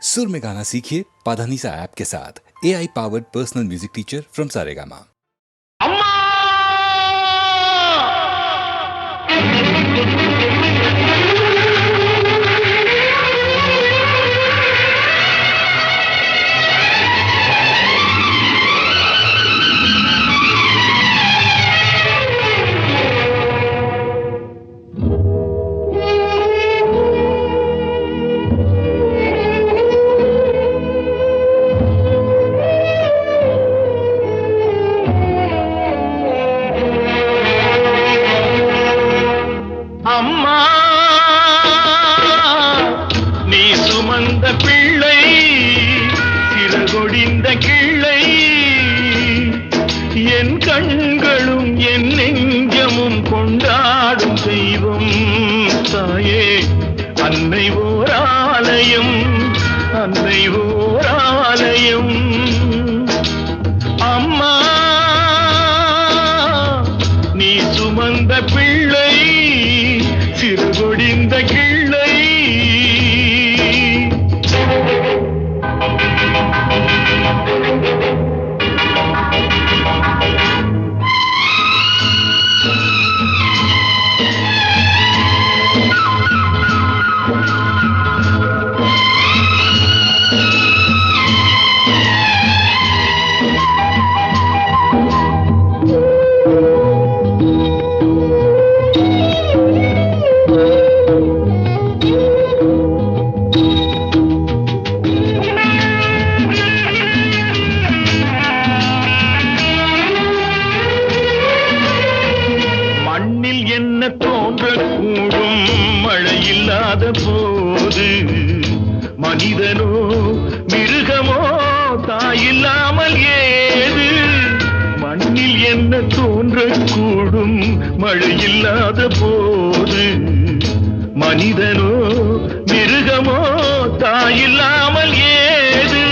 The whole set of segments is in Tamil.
सुर में गाना सीखिए पाधानीसा ऐप के साथ। AI powered personal music teacher from Saregama. கண்களும் என் நெஞ்சமும் கொண்டாடும் தெய்வம் தாயே அன்னை ஓர் ஆலயம், அன்னை ஓர் ஆலயம். அம்மா நீ சுமந்த பிள்ளை சிறுகொடிந்த கிள்ளை. தோன்றக்கூடும் மழையில்லாத போது மனிதனோ மிருகமோ தாயில்லாமல் ஏது. மண்ணில் என்ன தோன்றக்கூடும் மழையில்லாத போது மனிதனோ மிருகமோ தாயில்லாமல் ஏது.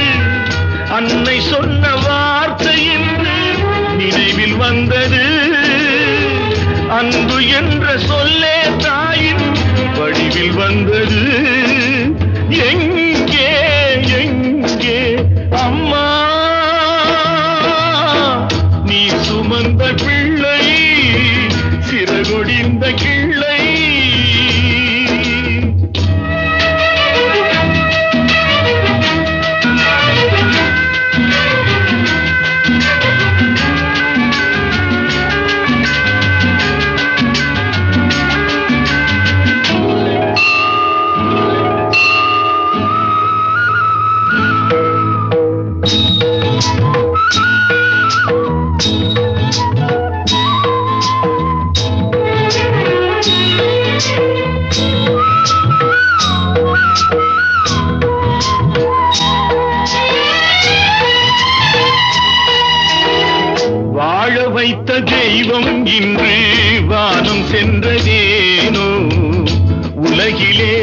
அன்னை சொன்ன வார்த்தை என்று நினைவில் வந்தது. அன்பு என்ற சொல்லே தாயின் வடிவில் வந்தது. எங்கே எங்கே அம்மா நீ சுமந்த பிள்ளை சிறகொடிந்த கிள்ளை. வாழ வைத்த தெய்வம் இன்று வானம் சென்றதேனோ. உலகிலே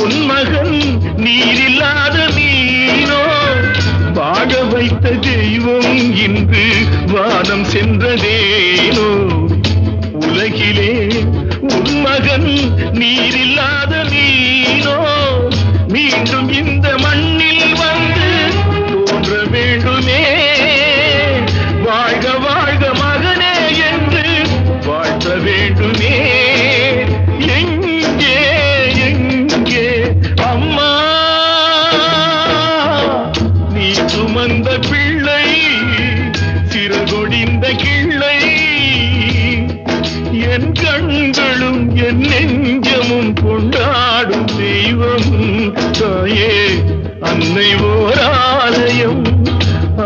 உன் மகன் நீரில்லாத மீனோ. வாழ வைத்த தெய்வம் இன்று வானம் சென்றதேனோ. உலகிலே உன் மகன் நீரில்லாத மீனோ. மீண்டும் இந்த மண்ணில் வந்து தோன்ற வேண்டுமே. வாழ்க வாழ்க மகனே என்று வாழ்த்த வேண்டுமே. எங்கே எங்கே அம்மா நீ சுமந்த பிள்ளை சிறகொடிந்த கிள்ளை. என் கண்களும் என் நெஞ்சமும் கொண்டாடும் தெய்வம் தாயே அன்னை ஓர் ஆலயம்,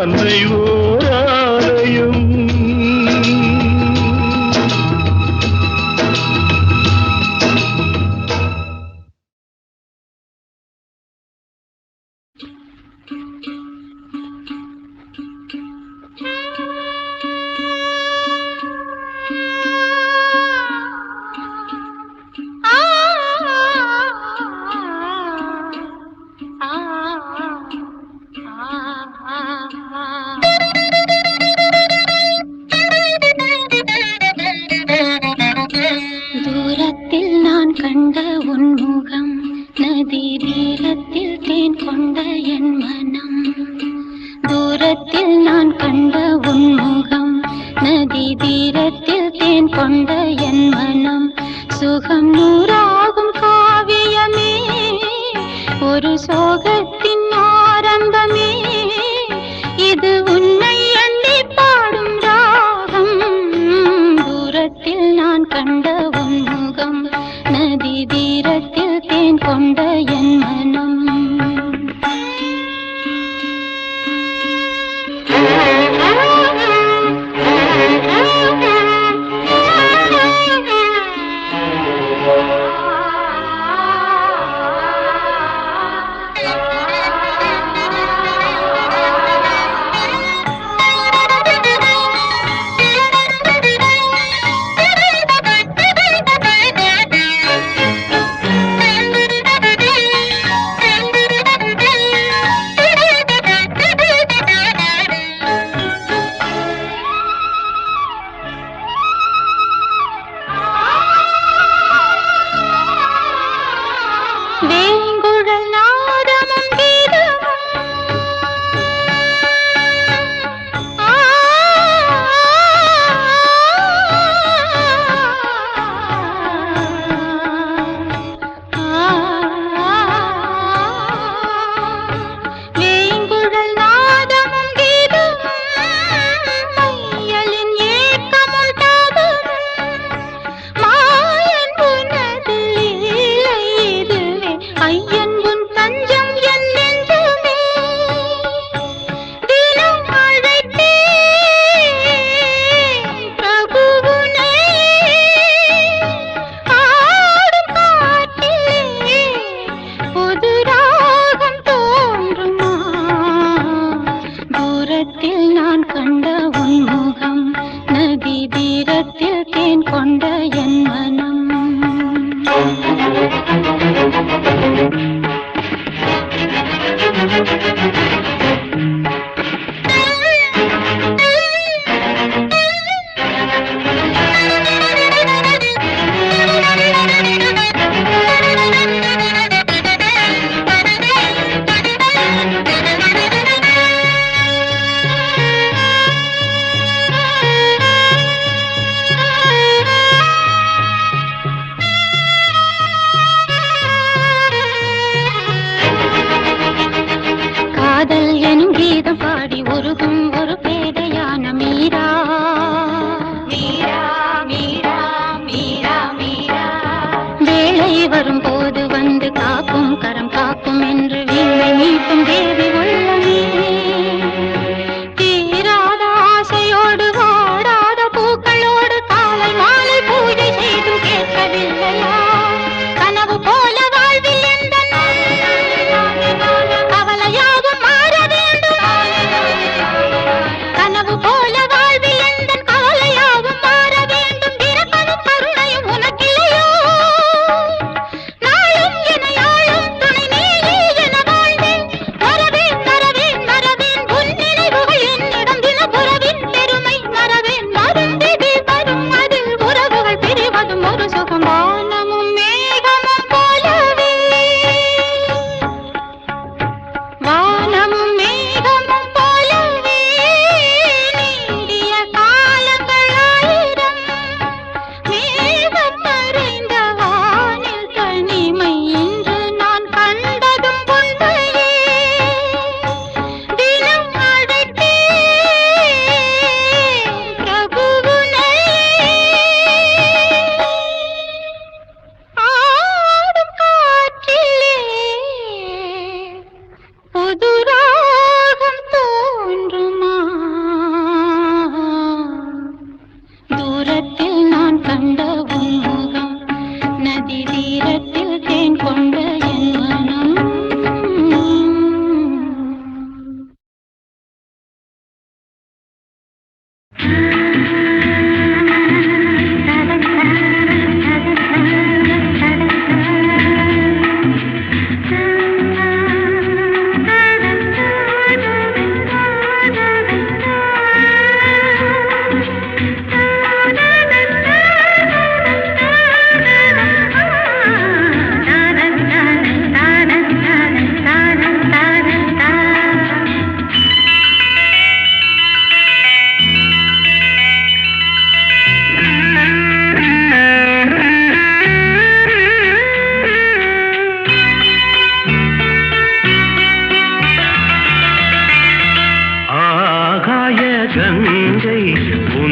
அன்னை ஓர் ஆலயம். கொண்ட என் மனம் தூரத்தில் நான் கண்ட உன்முகம் நதி தீரத்தில் தேன் கொண்ட என் மனம் சுகம் நூறாகும் காவியமே ஒரு சோகத்தின் ஆரம்பமே இது உன்னை அள்ளி பாடும் ராகம் தூரத்தில் நான் கண்ட உன்முகம் நதி தீரத்தில் தேன் கொண்ட என் மனம் வேங்குழல் நாதமும் கீதமும் வேங்குழல் நாதமும் கீதமும் மையலின் ஏக்கமும் தாபமும் மாயன் உனது லீலை இதுவே ஐயன் உன் தஞ்சம் என் நெஞ்சமே தினம் அழைத்தே பிரபுவுனை ஆடும் காட்டிலே புது ராகம் தோன்றுமா தூரத்தில் நான் கண்ட உன் முகம் நதி தீரத்தில் தேன் கொண்ட என் மனம்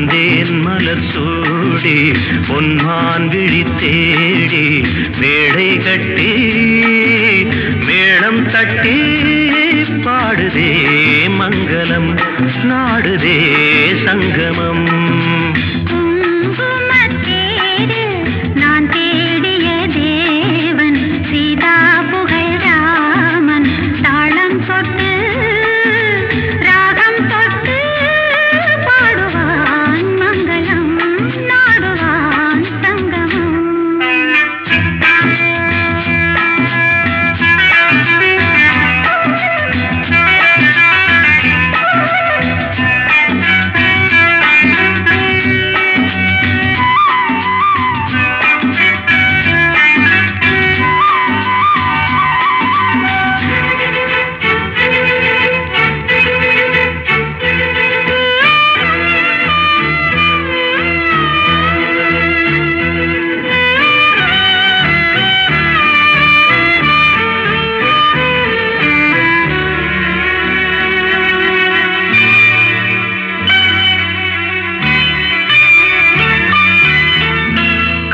பூந்தேன் மலர் சூடி பொன்மான் விழி தேடி மேடை கட்டி மேளம் தட்டி பாடுதே மங்களம் நாடுதே சங்கமம். நான் தேடிய தேவன் சீதா புகழ் ராமன் தாளம் தொட்டு ராகம் தொட்டு பாடுவான் மங்களம் நாடுவான் சங்கமம்.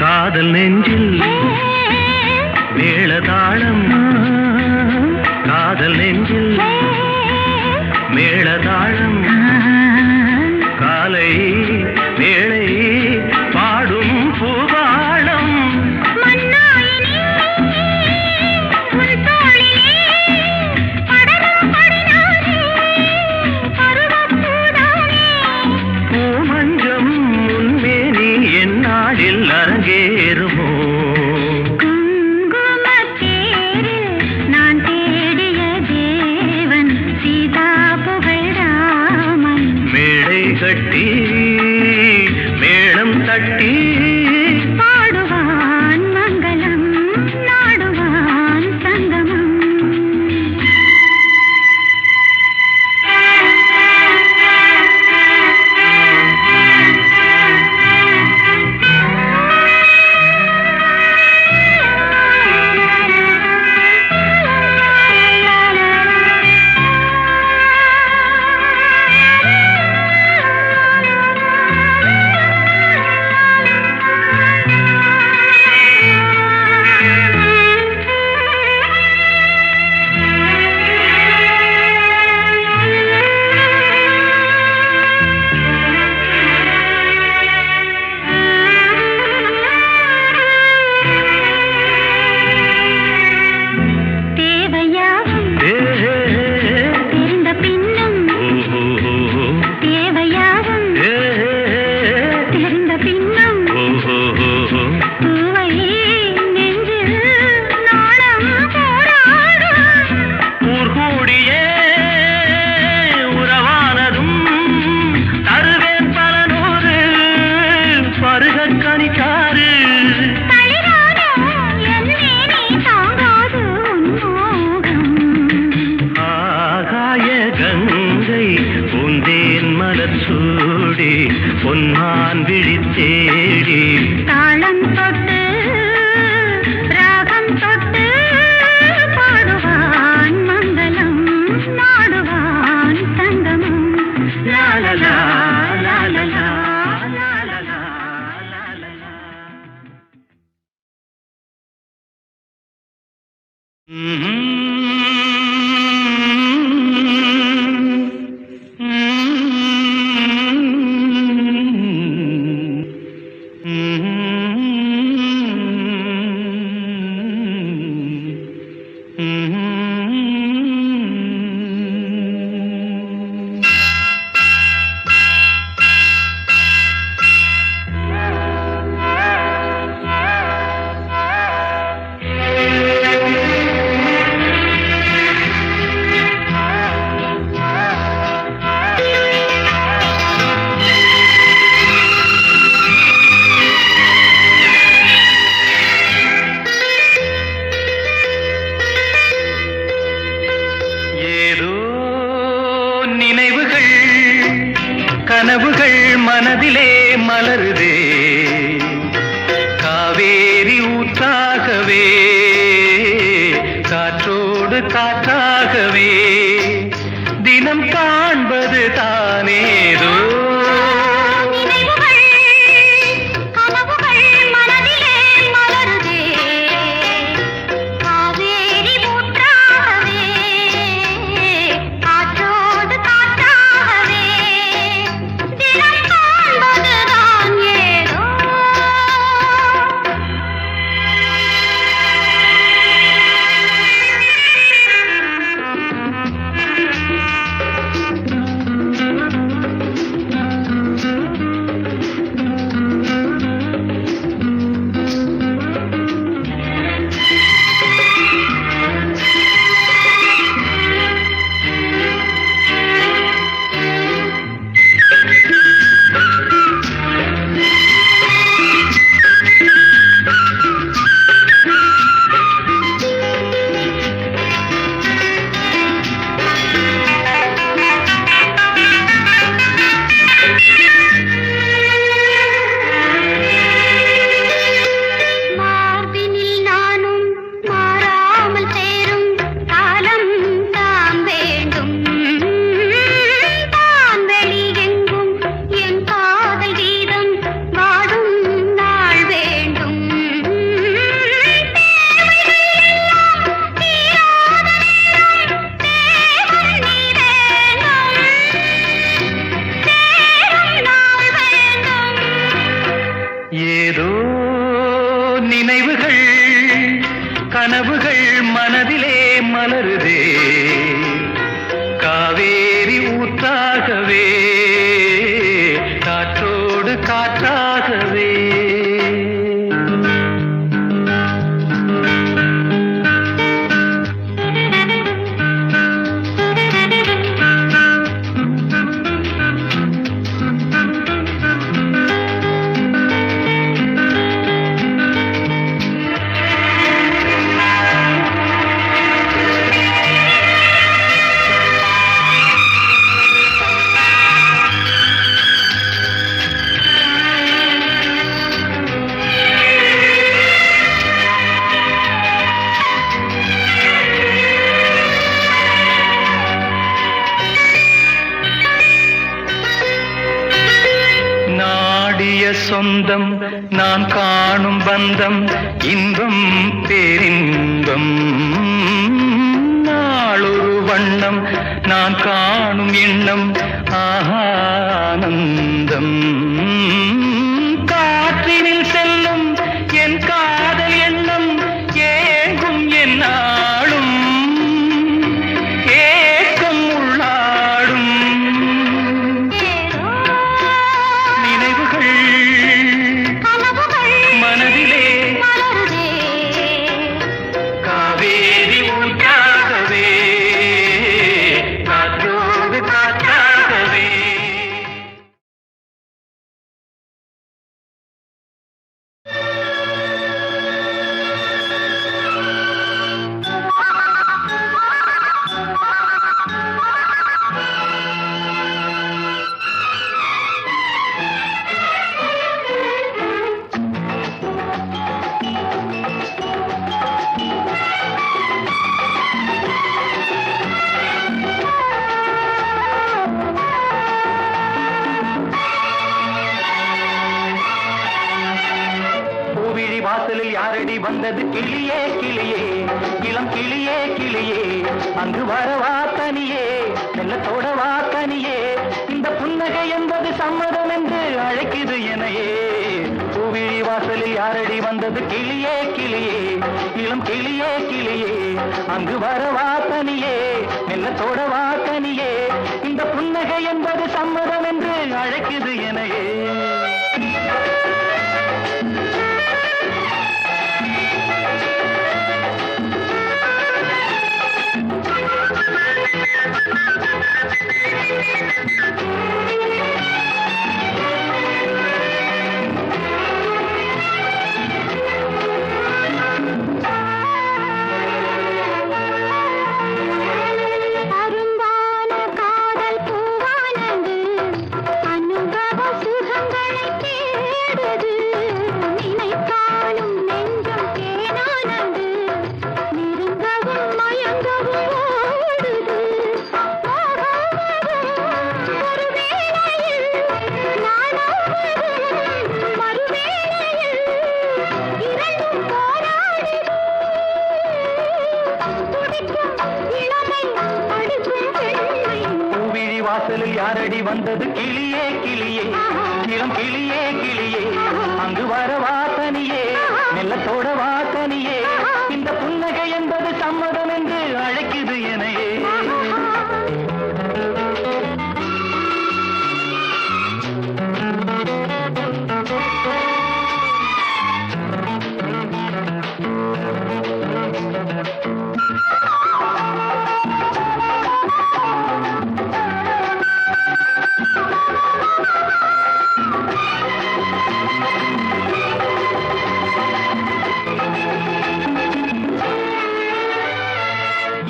காதல் நெஞ்சில் மேளதாளம் காதல் நெஞ்சில் மேளதாளம் காலை வேளை பாடும் பூபாளம். பூமஞ்சம் முன்மேனி என்னாளில் அரங்கேறுமோ நான் தேடிய தேவன் சீதா புகழ் ராமன் மேடை கட்டி மேளம் தட்டி பாடுவான் மங்களம் நாடுவான் சங்கமம். பொன்மான் விழி தேடி தாளம் தொட்டு ராகம் தொட்டு பாடுவான் மங்களம் நாடுவான் சங்கமம். லாலலா லாலலா லாலலா லாலலா. கனவுகள் மனதிலே மலருதே காவேரி ஊற்றாகவே காற்றோடு காற்றாகவே தினம் காண்பது தானேதோ நினைவுகள் சொந்தம் நான் காணும் பந்தம் இன்பம் பேரின்பம் நாளொரு வண்ணம் நான் காணும் எண்ணம் ஆனந்தம் காற்றினில் செல்லும் என் காதல் எண்ணம் ஏங்கும் என்னாலும் ஏக்கம் உள்ளாடும் நினைவுகள் மனதிலே காவேரி ஊற்றாகவே காற்றோடு காற்றாகவே. பூவிழி வாசலில் யாரடி வந்தது கிளியே கிளியே இளம் கிளியே கிளியே அங்கு வரவா தனியே மெல்லத்தோட வா தனியே இந்த புன்னகை என்பது சம்மதம் என்று அழைக்குது எனையே. பூவிழி வாசலில் யாரடி வந்தது கிளியே கிளியே இளம் கிளியே கிளியே அங்கு வரவா தனியே மெல்லத்தோட வா தனியே இந்த புன்னகை என்பது சம்மதம் என்று அழைக்குது எனையே. அரும்பான காதல் பூவானது அனுபவ சுகங்களை தேடுது நினைத்தாலும் நெஞ்சம் தேனானது நெருங்கவும் மயங்கவும் ஓடுது ஒரு வேளையில் நானாவதும் மறுவேளையில் இரண்டும் போராடுது துடிக்கும் இளமை அடுக்கும் பெண்மை. பூவிழி வாசலில் யாரடி வந்தது கிளியே கிளியே இளம் கிளியே கிளியே அங்கு வரவா தனியே மெல்லத்தோட வா தனியே இந்த புன்னகை என்பது சம்மதம் என்று அழைக்குது எனையே.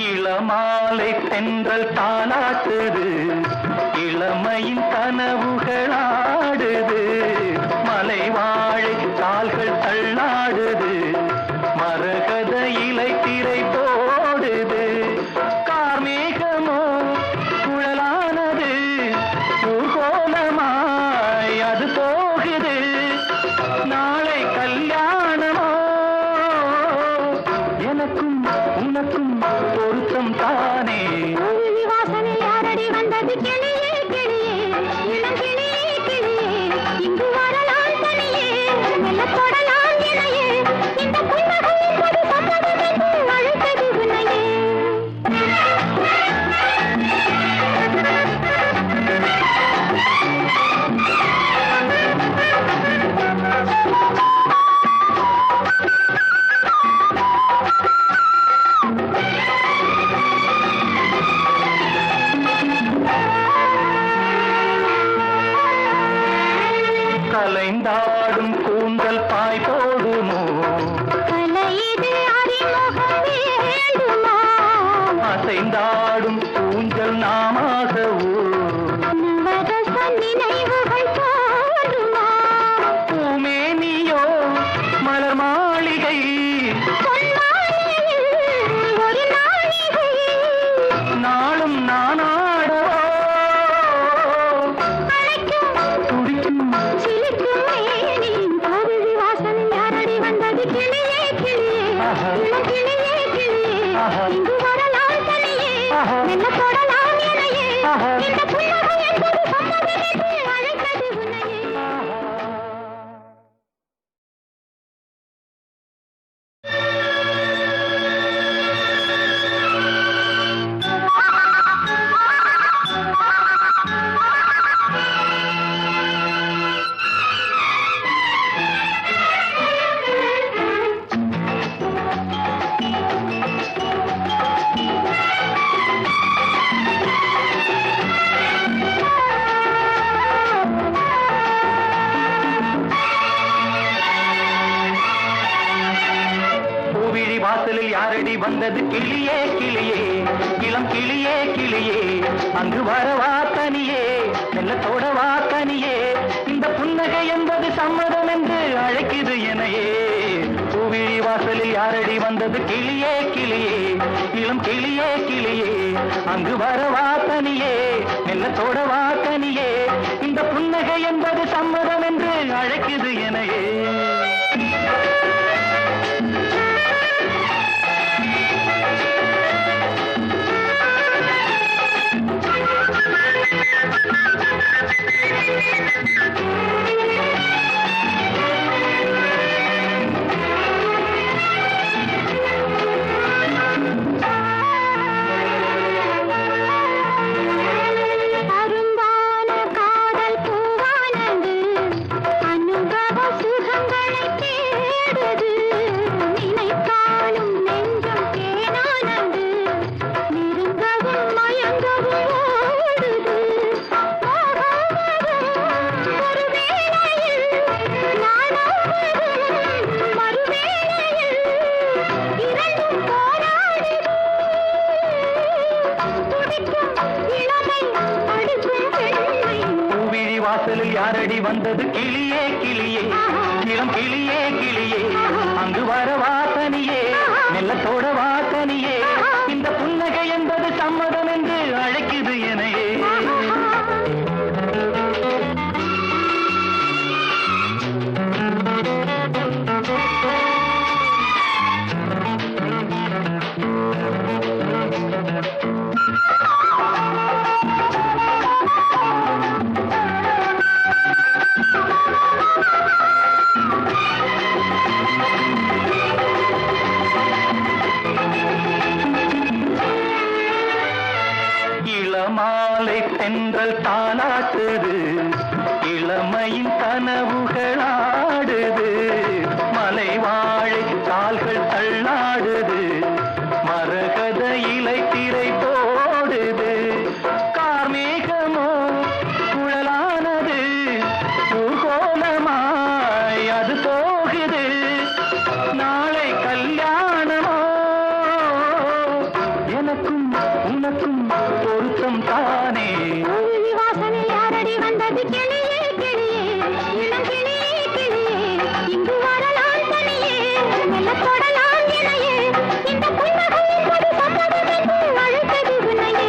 இளமாலை தென்றல் தாளாட்டுது இளமையின் கனவுகளாடுது மலை வாழை கால்கள் தள்ளாடுது மரகத இலை திரை போடுது கார்மேகமோ குழலானது ஊர்கோலமாய் அது போகுது நாளை கல்யாணமோ எனக்கும் உனக்கும் பொருத்தம் தானே. பூவிழி வாசலில் யாரடி வந்தது கிளியே கிளியே இளம் கிளியே கிளியே இங்கு வரலாம் தனியே மெல்லத்தோடலாம் இணையே இந்த புன்னகை என்பது சம்மதம் என்று அழைத்தது உன்னையே. கலைந்தாடும் கூந்தல் பாய் போடுமோ கலையிது அறிமுகம் வேண்டுமா அசைந்தாடும் ஊஞ்சல் நாமாகவோ நவரச நினைவுகள் தோன்றுமா பூமேனியோ மலர் மாளிகை பொன்மாலையில் ஒரு நாழிகை நாளும் நானாடவோ அழைக்கும் துடிக்கும் சிலிர்க்கும் மேனி இந்த புன்னகை என்பது சம்மதம் என்று அழைத்தது உன்னையே. பூவிழி வாசலில் யாரடி வந்தது கிளியே கிளியே இளம் கிளியே கிளியே அங்கு வரவா தனியே வெள்ளத்தோட வா தனியே இந்த புன்னகை என்பது சம்மதம் என்று அழைக்குது எனையே பூவிழி வாசலில் யாரடி வந்தது கிளியே கிளியே இளம் கிளியே கிளியே அங்கு வரவா தனியே வெள்ளத்தோட வா தனியே இந்த புன்னகை என்பது சம்மதம் என்று அழைக்குது எனையே அரும்பான காதல் பூவானது அனுபவ சுகங்களைத் தேடுது. நினைத்தாலும் நெஞ்சம் தேனானது நெருங்கவும் மயங்கவும் ஓடுது. போகாததும் ஒரு வேளையில் நானாவதும் மறுவேளையில் இரண்டும் போராடுது. துடிக்கும் இளமை அடுக்கும் பெண்மை. பூவிழி வாசலில் யாரடி வந்தது கிளியே கிளியே இளம் கிளியே கிளியே அங்கு வரவா தனியே மெல்லத்தோட வா தனியே இந்த புன்னகை என்பது சம்மதம் என்று அழைக்குது எனையே இளமாலை தென்றல் தாளாட்டுது இளமையின் கனவுகளாடுது மலை வாழை கால்கள் தள்ளாடுது மரகத இலை திரை போடுது கார்மேகமோ குழலானது ஊர்கோலமாய் அது போகுது நாளை கல்யாணமோ எனக்கும் உனக்கும் பொருத்தம் தானே பூவிழி வாசலில் யாரடி வந்தது கிளியே கிளியே இளம் கிளியே கிளியே இங்கு வரலாம் தனியே மெல்லத் தொடலாம் இணையே இந்த புன்னகை என்பது சம்மதம் என்று அழைத்தது உன்னையே.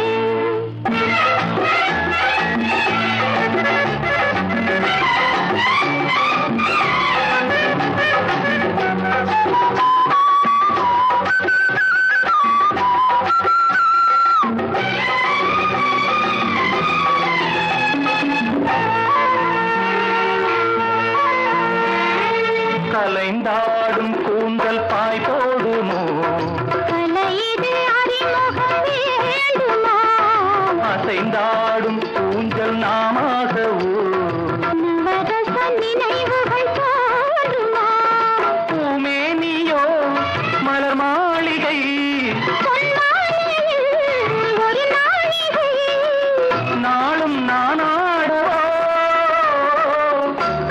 கலைந்தாடும் கூந்தல் பாய் போடுமோ கலையிது அறிமுகம் வேண்டுமா? அசைந்தாடும் ஊஞ்சல் நாமாகவோ நவரச நினைவுகள் தோன்றுமா? பூமேனியோ மலர் மாளிகை பொன்மாலையில் ஒரு நாழிகை நாளும் நானாடவோ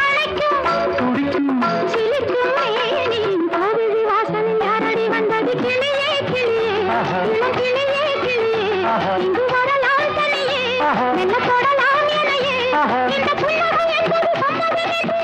அழைக்கும் துடிக்கும் சிலிர்க்கும் மேனி. பூவிழி வாசலில் யாரடி வந்தது கிளியே கிளியே இளம் கிளியே கிளியே இங்கு வரலாம் தனியே மெல்லத் தொடலாம் இணையே இந்த புன்னகை என்பது சம்மதம் என்று